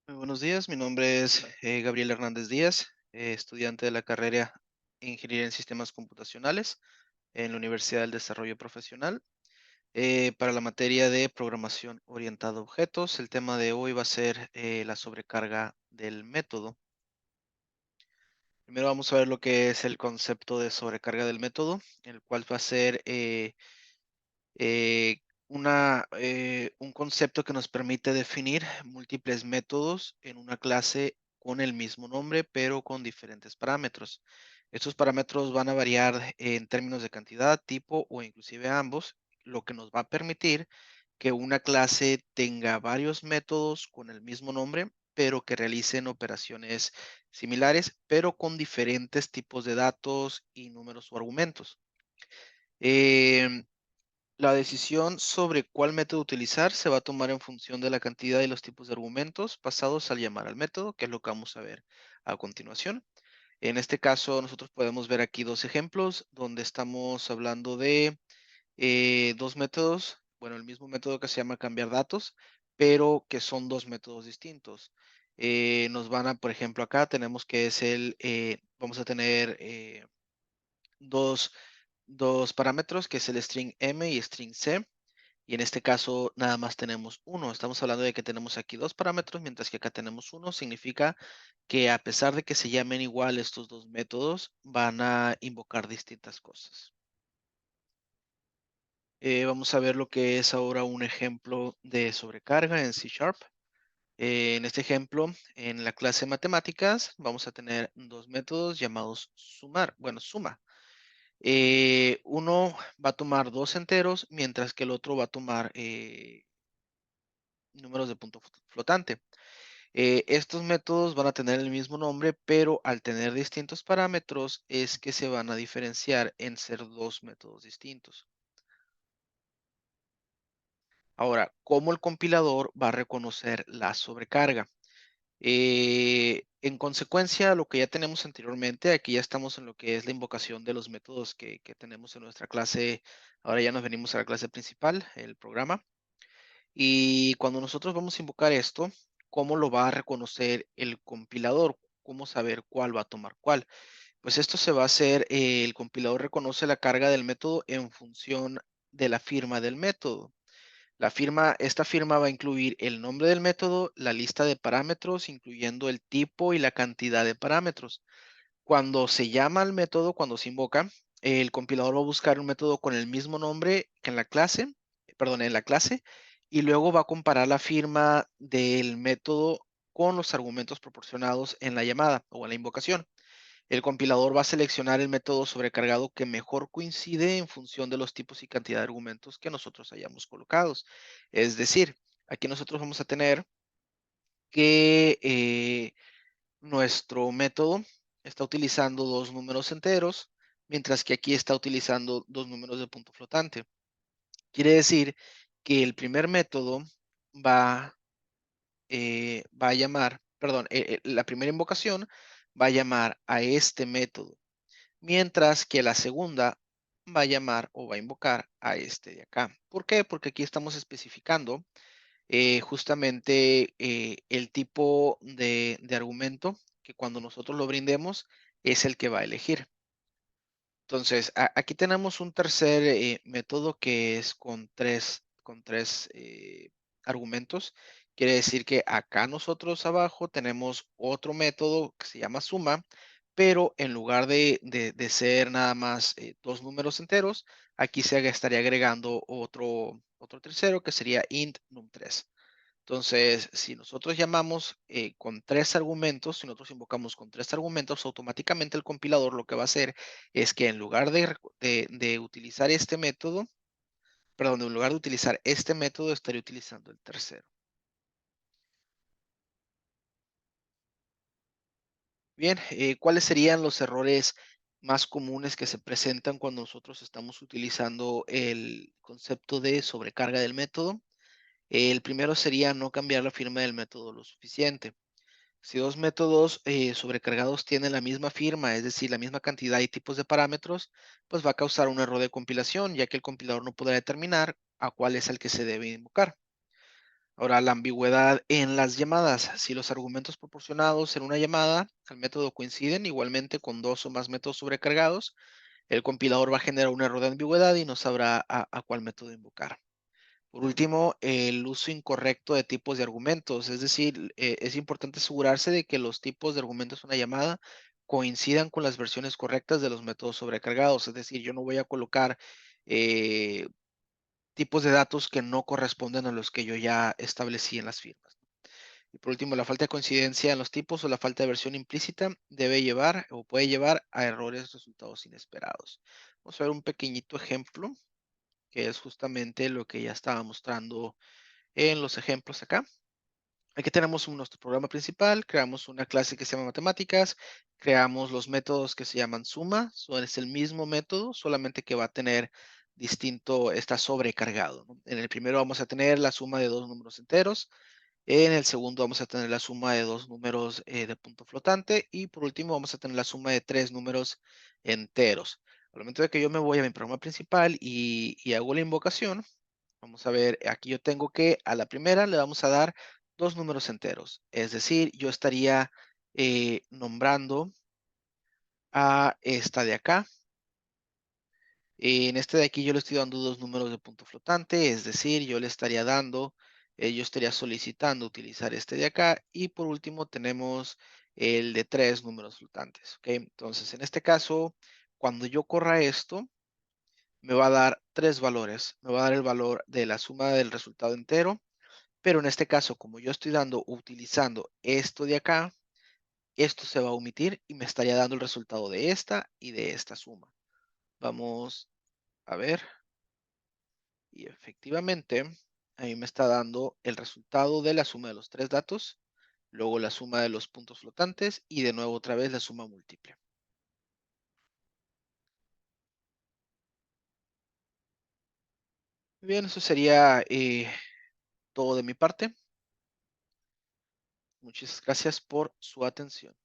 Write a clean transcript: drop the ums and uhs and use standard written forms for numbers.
Muy buenos días, mi nombre es Gabriel Hernández Díaz, estudiante de la carrera Ingeniería en Sistemas Computacionales en la Universidad del Desarrollo Profesional. Para la materia de programación orientada a objetos, el tema de hoy va a ser la sobrecarga del método. Primero vamos a ver lo que es el concepto de sobrecarga del método, el cual va a ser eh, un concepto que nos permite definir múltiples métodos en una clase con el mismo nombre, pero con diferentes parámetros. Estos parámetros van a variar en términos de cantidad, tipo o inclusive ambos, lo que nos va a permitir que una clase tenga varios métodos con el mismo nombre, pero que realicen operaciones similares, pero con diferentes tipos de datos y números o argumentos. Em, la decisión sobre cuál método utilizar se va a tomar en función de la cantidad y los tipos de argumentos pasados al llamar al método, que es lo que vamos a ver a continuación. En este caso, nosotros podemos ver aquí dos ejemplos donde estamos hablando de dos métodos, bueno, el mismo método que se llama cambiar datos, pero que son dos métodos distintos. Nos van a, por ejemplo, acá tenemos que es vamos a tener dos, dos parámetros, que es el string m y string c. Y en este caso nada más tenemos uno. Estamos hablando de que tenemos aquí dos parámetros, mientras que acá tenemos uno. Significa que a pesar de que se llamen igual estos dos métodos, van a invocar distintas cosas. Vamos a ver lo que es ahora un ejemplo de sobrecarga en C Sharp. En este ejemplo, en la clase matemáticas, vamos a tener dos métodos llamados sumar, bueno, suma. Uno va a tomar dos enteros, mientras que el otro va a tomar números de punto flotante. Estos métodos van a tener el mismo nombre, pero al tener distintos parámetros es que se van a diferenciar en ser dos métodos distintos. Ahora, ¿cómo el compilador va a reconocer la sobrecarga? En consecuencia, lo que ya tenemos anteriormente, aquí ya estamos en lo que es la invocación de los métodos que tenemos en nuestra clase. Ahora ya nos venimos a la clase principal, el programa. Y cuando nosotros vamos a invocar esto, ¿cómo lo va a reconocer el compilador? ¿Cómo saber cuál va a tomar cuál? Pues esto se va a hacer, el compilador reconoce la carga del método en función de la firma del método. Esta firma va a incluir el nombre del método, la lista de parámetros, incluyendo el tipo y la cantidad de parámetros. Cuando se llama al método, cuando se invoca, el compilador va a buscar un método con el mismo nombre que en la clase, perdón, en la clase, y luego va a comparar la firma del método con los argumentos proporcionados en la llamada o en la invocación. El compilador va a seleccionar el método sobrecargado que mejor coincide en función de los tipos y cantidad de argumentos que nosotros hayamos colocados. Es decir, aquí nosotros vamos a tener que nuestro método está utilizando dos números enteros, mientras que aquí está utilizando dos números de punto flotante. Quiere decir que el primer método va, va a llamar, perdón, la primera invocación va a llamar a este método, mientras que la segunda va a llamar o va a invocar a este de acá. ¿Por qué? Porque aquí estamos especificando justamente el tipo de argumento que cuando nosotros lo brindemos es el que va a elegir. Entonces, aquí tenemos un tercer método que es con tres argumentos. Quiere decir que acá nosotros abajo tenemos otro método que se llama suma, pero en lugar de ser nada más dos números enteros, aquí estaría agregando otro tercero que sería int num3. Entonces, si nosotros llamamos con tres argumentos, si nosotros invocamos con tres argumentos, automáticamente el compilador lo que va a hacer es que en lugar de utilizar este método, perdón, en lugar de utilizar este método, estaría utilizando el tercero. Bien, ¿cuáles serían los errores más comunes que se presentan cuando nosotros estamos utilizando el concepto de sobrecarga del método? El primero sería no cambiar la firma del método lo suficiente. Si dos métodos sobrecargados tienen la misma firma, es decir, la misma cantidad y tipos de parámetros, pues va a causar un error de compilación, ya que el compilador no podrá determinar a cuál es el que se debe invocar. Ahora, la ambigüedad en las llamadas. Si los argumentos proporcionados en una llamada al método coinciden igualmente con dos o más métodos sobrecargados, el compilador va a generar un error de ambigüedad y no sabrá a cuál método invocar. Por último, el uso incorrecto de tipos de argumentos, es decir, es importante asegurarse de que los tipos de argumentos en una llamada coincidan con las versiones correctas de los métodos sobrecargados. Es decir, yo no voy a colocar eh, tipos de datos que no corresponden a los que yo ya establecí en las firmas. Y por último, la falta de coincidencia en los tipos o la falta de versión implícita debe llevar o puede llevar a errores, resultados inesperados. Vamos a ver un pequeñito ejemplo que es justamente lo que ya estaba mostrando en los ejemplos acá. Aquí tenemos nuestro programa principal, creamos una clase que se llama matemáticas, creamos los métodos que se llaman suma, es el mismo método, solamente que va a tener distinto, está sobrecargado, ¿no? En el primero vamos a tener la suma de dos números enteros, en el segundo vamos a tener la suma de dos números de punto flotante y por último vamos a tener la suma de tres números enteros. Al momento de que yo me voy a mi programa principal y hago la invocación, vamos a ver, aquí yo tengo que a la primera le vamos a dar dos números enteros. Es decir, yo estaría nombrando a esta de acá. En este de aquí yo le estoy dando dos números de punto flotante, es decir, yo le estaría dando, yo estaría solicitando utilizar este de acá. Y por último tenemos el de tres números flotantes. ¿Ok? Entonces, en este caso, cuando yo corra esto, me va a dar tres valores. Me va a dar el valor de la suma del resultado entero. Pero en este caso, como yo estoy utilizando esto de acá, esto se va a omitir y me estaría dando el resultado de esta y de esta suma. Vamos a ver. Y efectivamente, ahí me está dando el resultado de la suma de los tres datos, luego la suma de los puntos flotantes y de nuevo otra vez la suma múltiple. Bien, eso sería todo de mi parte. Muchas gracias por su atención.